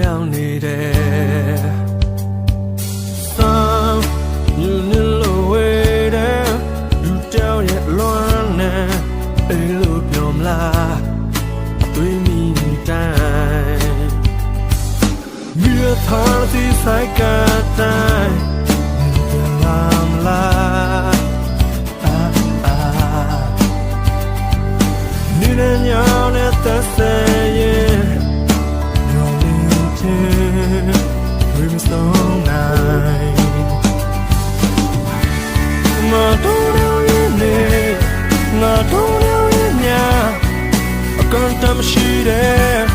ရောက်နေတယ်Some you know way there you tell it long now အေးလို့ပြောမလားတွေးမိနေတိုင်းမြွေသားစီဆိုင်ကတိုင်းလာမလားနေနဲ့ညောင်းနဲ့သက်သက်ရဲ့We must all night. Na don't know your name, na don't know your name. I can't tell me she there.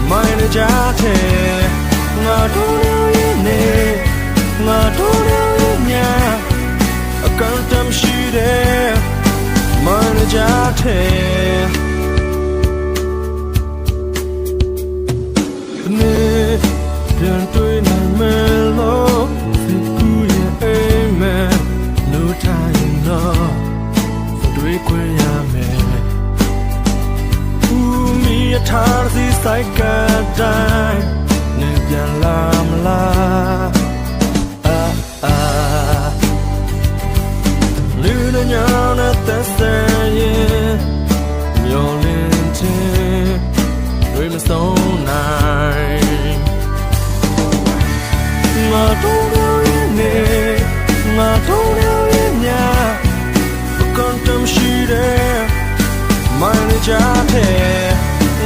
Mine jate. Na don't know your name, na don't know your name. I can't tell me she there. Mine jate.ပြန်တွေ့နိုင်မယ်လို့စိတ်ကူးရဲ့အိမ်မယ်လို့ထားရင်တော့တွေ့ခွင့်ရမယ်ဦးမီအထားစီစိုက်ကတိုင်းနေပြန်လာမလားလူနဲ့ညောင်းနဲ့သက်သက်ရင်မျောလင်းခြင်းတွေ့မဆုံးနိုင်I don't know your name, I don't know your name. I can't tell me she there. Mine jate.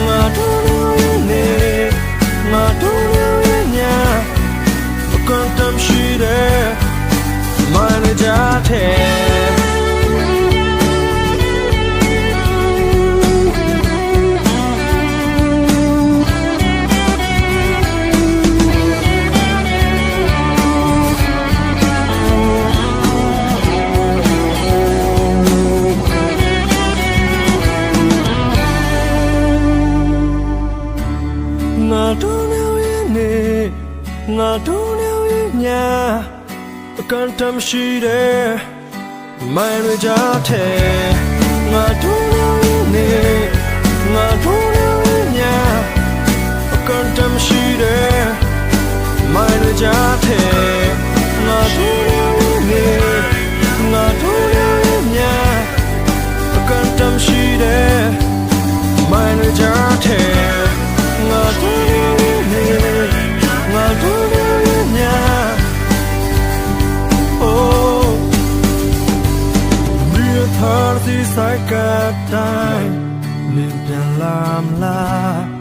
I don't know your name, I don't know your name. I can't tell me she there. Mine jate.ငါတို့နဲ့ရဲ့နေငါတို့နဲ့ရဲ့ညအကန်တမ်းရှိတယ်မိုင်းရကြတဲ့ငါတို့နဲ့ရဲ့နေငါတို့နဲ့ရဲ့ညအကန်တမ်းရှိတယ်မိုင်းရကြတဲ့ငါတို့နဲ့ရဲ့နေငါတို့နဲ့ရဲ့ညအကန်တမ်းရှိတယ်မိုင်းရကြတဲ့ငါတို့Party like a time, live in la la.